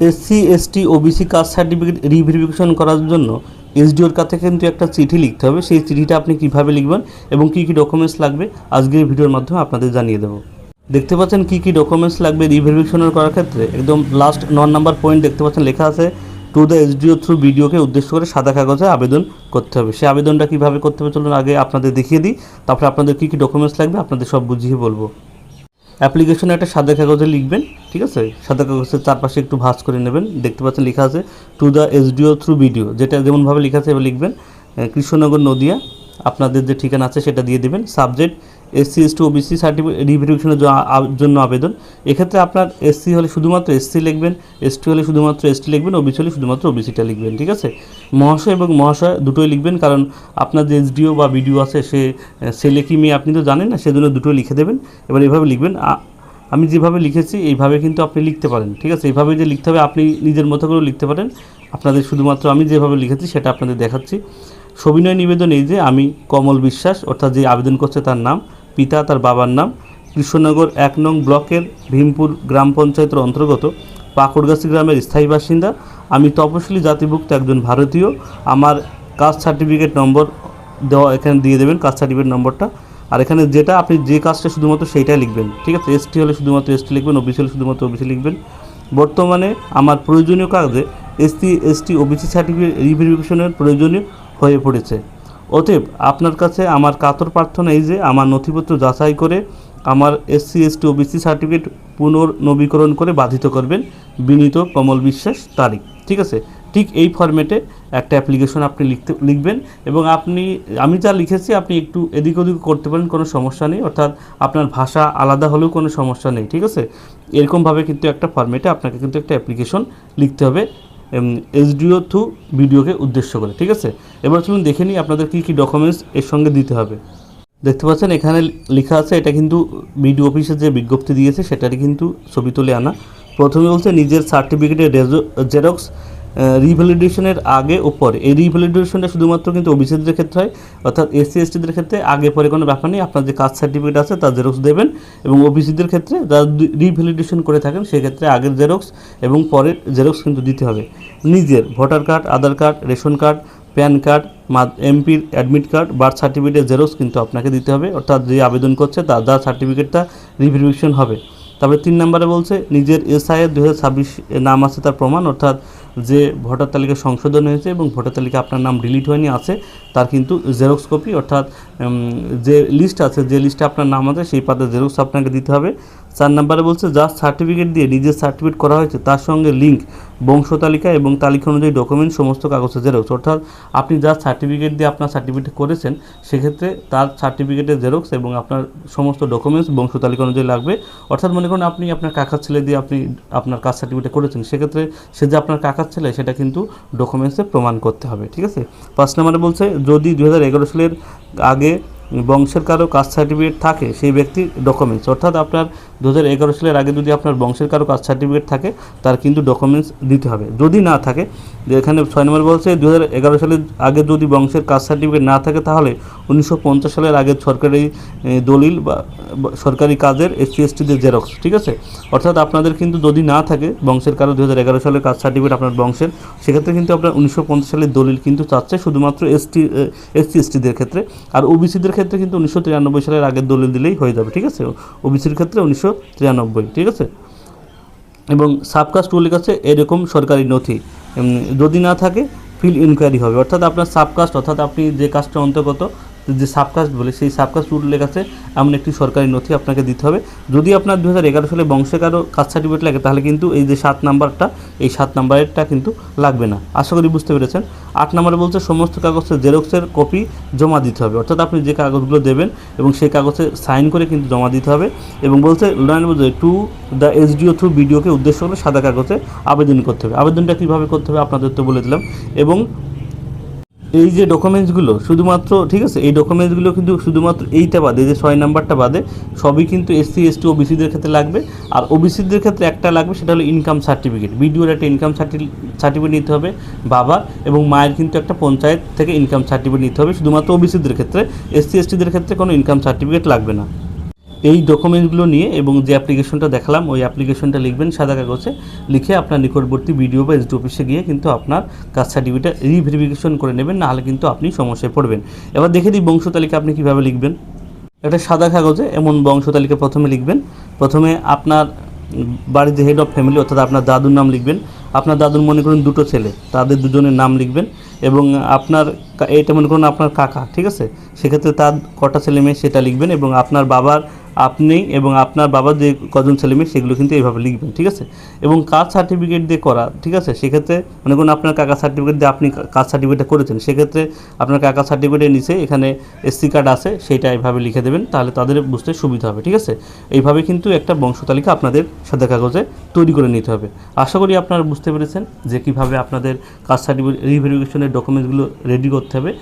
SC ST OBC caste certificate reverification করার জন্য এসডিওর কাছে কিন্তু একটা চিঠি লিখতে হবে। সেই চিঠিটা আপনি কীভাবে লিখবেন এবং কী কী ডকুমেন্টস লাগবে আজকের ভিডিওর মাধ্যমে আপনাদের জানিয়ে দেবো। দেখতে পাচ্ছেন কী কী ডকুমেন্টস লাগবে রিভেরিফিকেশনের করার ক্ষেত্রে। একদম লাস্ট 9 নম্বর পয়েন্ট দেখতে পাচ্ছেন লেখা আছে, টু দ্য এসডিও থ্রু ভিডিওকে উদ্দেশ্য করে সাদা কাগজে আবেদন করতে হবে। সেই আবেদনটা কীভাবে করতে হবে চলুন আগে আপনাদের দেখিয়ে দিই, তারপরে আপনাদের কী কী ডকুমেন্টস লাগবে আপনাদের সব বুঝিয়ে বলবো। অ্যাপ্লিকেশনে একটা সাদা কাগজে লিখবেন, ঠিক আছে। সাদা কাগজের চারপাশে একটু ভাঁজ করে নেবেন, দেখতে পাচ্ছেন লেখা আছে to the SDO through video, যেটা যেমনভাবে লেখা আছে এবার লিখবেন। কৃষ্ণনগর নদিয়া আপনাদের যে ঠিকানা আছে সেটা দিয়ে দেবেন। Subject SC ST OBC certificate রিভেরিফিকেশনের জন্য আবেদন। এক্ষেত্রে আপনার এসসি হলে শুধুমাত্র এসসি লিখবেন, এসটি হলে শুধুমাত্র এসটি লিখবেন, ওবিসি হলে শুধুমাত্র ওবিসিটা লিখবেন, ঠিক আছে। মহাশয় এবং মহাশয় দুটোই লিখবেন, কারণ আপনার যে এসডিও বা বিডিও আছে সে ছেলে কি মেয়ে আপনি তো জানেন না, সেজন্য দুটোই লিখে দেবেন। এবার এভাবে লিখবেন, আমি যেভাবে লিখেছি এইভাবে কিন্তু আপনি লিখতে পারেন, ঠিক আছে। এইভাবে যে লিখতে হবে আপনি নিজের মতো করে লিখতে পারেন। আপনাদের শুধুমাত্র আমি যেভাবে লিখেছি সেটা আপনাদের দেখাচ্ছি। সবিনয় নিবেদন এই যে আমি কমল বিশ্বাস, অর্থাৎ যে আবেদন করছে তার নাম, পিতা তার বাবার নাম, কৃষ্ণনগর 1 নং ব্লকের ভীমপুর গ্রাম পঞ্চায়েতের অন্তর্গত পাকড়গাছি গ্রামের স্থায়ী বাসিন্দা। আমি তপশিলি জাতিভুক্ত একজন ভারতীয়। আমার কাস্ট সার্টিফিকেট নম্বর দেওয়া এখানে দিয়ে দেবেন, কাস্ট সার্টিফিকেট নম্বরটা। আর এখানে যেটা আপনি যে কাজটা শুধুমাত্র সেইটাই লিখবেন, ঠিক আছে। এসটি হলে শুধুমাত্র এসটি লিখবেন, ওবিসি হলে শুধুমাত্র ওবিসি লিখবেন। বর্তমানে আমার প্রয়োজনীয় কাগজে এসসি এসটি ওবিসি সার্টিফিকেট রিভেরিফিকেশনের প্রয়োজনীয় হয়ে পড়েছে। অতএব আপনার কাছে আমার কাতর প্রার্থনা এই যে আমার নথিপত্র যাচাই করে আমার এসসি এসটি ওবিসি সার্টিফিকেট পুনর্নবীকরণ করে বাধিত করবেন। বিনীত কমল বিশ্বাস, তারিখ, ঠিক আছে। ঠিক এই ফরম্যাটে একটা অ্যাপ্লিকেশন আপনি লিখবেন এবং আমি যা লিখেছি আপনি একটু এদিক ওদিক করতে পারেন, কোনো সমস্যা নেই। অর্থাৎ আপনার ভাষা আলাদা হলেও কোনো সমস্যা নেই, ঠিক আছে। এরকমভাবে কিন্তু একটা ফরম্যাটে আপনাকে কিন্তু একটা অ্যাপ্লিকেশন লিখতে হবে এসডিও থ্রু ভিডিওকে উদ্দেশ্য করে, ঠিক আছে। এবার চলুন দেখে নিই আপনাদের কী কী ডকুমেন্টস এর সঙ্গে দিতে হবে। দেখতে পাচ্ছেন এখানে লেখা আছে, এটা কিন্তু বিডিও অফিসে যে বিজ্ঞপ্তি দিয়েছে সেটারই কিন্তু ছবি তুলে আনা। প্রথমে বলছে নিজের সার্টিফিকেটের জেরক্স রিভ্যালিডেশনের আগে ও পরে। এই রিভ্যালিডেশনটা শুধুমাত্র কিন্তু ওবিসিদের ক্ষেত্রে হয়, অর্থাৎ এসসি এসটিদের ক্ষেত্রে আগে পরে কোনো ব্যাপার নেই। আপনার যে কাস্ট সার্টিফিকেট আছে তার জেরক্স দেবেন এবং ওবিসিদের ক্ষেত্রে যারা রিভ্যালিডেশন করে থাকেন সেক্ষেত্রে আগের জেরক্স এবং পরের জেরক্স কিন্তু দিতে হবে। নিজের voter card, Aadhaar card, ration card, PAN card, এমপির অ্যাডমিট কার্ড, বার্থ সার্টিফিকেটের জেরক্স কিন্তু আপনাকে দিতে হবে, অর্থাৎ যে আবেদন করছে তার যার সার্টিফিকেটটা রিভেরিফিকেশন হবে। তারপরে 3 নম্বরে বলছে নিজের এসআইয়ের 2026 নাম আছে তার প্রমাণ, অর্থাৎ যে ভোটার তালিকা সংশোধন হয়েছে এবং ভোটার তালিকা আপনার নাম ডিলিট হয়নি আছে তার কিন্তু জেরক্স কপি, অর্থাৎ যে লিস্ট আছে যে লিস্টে আপনার নাম আছে সেই পাতার জেরক্স আপনাকে দিতে হবে। 4 নম্বরে বলছে যার সার্টিফিকেট দিয়ে নিজের সার্টিফিকেট করা হয়েছে তার সঙ্গে লিঙ্ক বংশ তালিকা এবং তালিকা অনুযায়ী ডকুমেন্ট সমস্ত কাগজের জেরক্স, অর্থাৎ আপনি যার সার্টিফিকেট দিয়ে আপনার সার্টিফিকেট করেছেন সেক্ষেত্রে তার সার্টিফিকেটের জেরক্স এবং আপনার সমস্ত ডকুমেন্টস বংশ তালিকা অনুযায়ী লাগবে। অর্থাৎ মনে করুন আপনি আপনার কাকার ছেলে দিয়ে আপনি আপনার কাস্ট সার্টিফিকেট করেছেন, সেক্ষেত্রে সে যে আপনার কাকার ছেলে সেটা কিন্তু ডকুমেন্টসে প্রমাণ করতে হবে, ঠিক আছে। 5 নম্বরে বলছে যদি 2011 সালের আগে বংশের কারো কাস্ট সার্টিফিকেট থাকে সেই ব্যক্তির ডকুমেন্টস, অর্থাৎ আপনার 2011 সালের আগে যদি আপনার বংশের কারো কাস্ট সার্টিফিকেট থাকে তার কিন্তু ডকুমেন্টস দিতে হবে। যদি না থাকে, এখানে 6 নম্বর বলছে 2011 সালের আগে যদি বংশের কাস্ট সার্টিফিকেট না থাকে তাহলে 1950 সালের আগের সরকারি দলিল বা সরকারি কাজের এসসি এসটিদের জেরক্স, ঠিক আছে। অর্থাৎ আপনাদের কিন্তু যদি না থাকে বংশের কারো 2011 সালের কাস্ট সার্টিফিকেট আপনার বংশের, সেক্ষেত্রে কিন্তু আপনার 1950 সালের দলিল কিন্তু চাচ্ছে শুধুমাত্র এসসি এসটিদের ক্ষেত্রে। আর ওবিসিদের ক্ষেত্রে কিন্তু 1993 সালের আগের দলিল দিলেই হয়ে যাবে, ঠিক আছে। ওবিসির ক্ষেত্রে 1993, ঠিক আছে। এবং সাবকাস্ট উল্লেখ আছে এরকম সরকারি নথি, যদি না থাকে ফিল ইনকোয়ারি হবে, অর্থাৎ আপনার সাবকাস্ট অর্থাৎ আপনি যে কাস্টের অন্তর্গত যে সাবকাস্ট বলে সেই সাবকাস্ট উল্লেখ আছে এমন একটি সরকারি নথি আপনাকে দিতে হবে। যদি আপনার 2011 সালে বংশে কারো কাস্ট সার্টিফিকেট লাগে তাহলে কিন্তু এই যে 7 নাম্বারটা এই 7 নাম্বারেরটা কিন্তু লাগবে না। আশা করি বুঝতে পেরেছেন। 8 নম্বরে বলছে সমস্ত কাগজের জেরক্সের কপি জমা দিতে হবে, অর্থাৎ আপনি যে কাগজগুলো দেবেন এবং সেই কাগজে সাইন করে কিন্তু জমা দিতে হবে। এবং বলছে টু দ্য এসডিও থ্রু ভিডিওকে উদ্দেশ্য করে সাদা কাগজে আবেদন করতে হবে। আবেদনটা কীভাবে করতে হবে আপনাদের তো বলে দিলাম। এবং এই যে ডকুমেন্টসগুলো শুধুমাত্র, ঠিক আছে, এই ডকুমেন্টসগুলো কিন্তু শুধুমাত্র এইটা বাদে যে 6 নাম্বারটা বাদে সবই কিন্তু এসসি এসটি ওবিসিদের ক্ষেত্রে লাগবে। আর ওবিসিদের ক্ষেত্রে একটা লাগবে, সেটা হলো ইনকাম সার্টিফিকেট। ভিডিওর একটা ইনকাম সার্টিফিকেট নিতে হবে বাবার, এবং মায়ের কিন্তু একটা পঞ্চায়েত থেকে ইনকাম সার্টিফিকেট নিতে হবে শুধুমাত্র ওবিসিদের ক্ষেত্রে। এসসি এসটিদের ক্ষেত্রে কোনো ইনকাম সার্টিফিকেট লাগবে না। এই ডকুমেন্টগুলো নিয়ে এবং যে অ্যাপ্লিকেশনটা দেখালাম ওই অ্যাপ্লিকেশনটা লিখবেন সাদা কাগজে, লিখে আপনার নিকটবর্তী বিডিও বা এসডি অফিসে গিয়ে কিন্তু আপনার কাস্ট সার্টিফিকেটটা রিভেরিফিকেশন করে নেবেন, নাহলে কিন্তু আপনি সমস্যায় পড়বেন। এবার দেখে দিই বংশ তালিকা আপনি কীভাবে লিখবেন। একটা সাদা কাগজে এমন বংশ তালিকা প্রথমে লিখবেন। প্রথমে আপনার বাড়িতে হেড অফ ফ্যামিলি অর্থাৎ আপনার দাদুর নাম লিখবেন। আপনার দাদুর মনে করুন দুটো ছেলে, তাদের দুজনের নাম লিখবেন। এবং আপনার এটা মনে করুন আপনার কাকা, ঠিক আছে, সেক্ষেত্রে তার কটা ছেলে মেয়ে সেটা লিখবেন। এবং আপনার বাবার, আপনি এবং আপনার বাবার যে কজন ছেলে মেয়ে সেগুলো কিন্তু এইভাবে লিখবেন, ঠিক আছে। এবং কাস্ট সার্টিফিকেট দিয়ে করা, ঠিক আছে, সেক্ষেত্রে মনে করুন আপনার কাকা সার্টিফিকেট দিয়ে আপনি কাস্ট সার্টিফিকেটটা করেছেন, সেক্ষেত্রে আপনার কাকা সার্টিফিকেটের নিচে এখানে এসসি কার্ড আছে, সেইটা এইভাবে লিখে দেবেন, তাহলে তাদের বুঝতে সুবিধা হবে, ঠিক আছে। এইভাবে কিন্তু একটা বংশ তালিকা আপনাদের সাদা কাগজে তৈরি করে নিতে হবে। আশা করি আপনারা বুঝতে পেরেছেন যে কীভাবে আপনাদের কাস্ট সার্টিফিকেট রিভেরিফিকেশনের ডকুমেন্টসগুলো রেডি করতে হবে।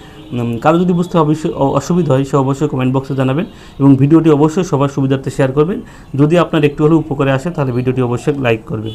কারো যদি বুঝতে অবশ্যই অসুবিধা হয় সে অবশ্যই কমেন্ট বক্সে জানাবেন এবং ভিডিওটি অবশ্যই সবার সুবিধার্থে শেয়ার করবেন। যদি আপনার একটু হলেও উপকারে আসে তাহলে ভিডিওটি অবশ্যই লাইক করবেন।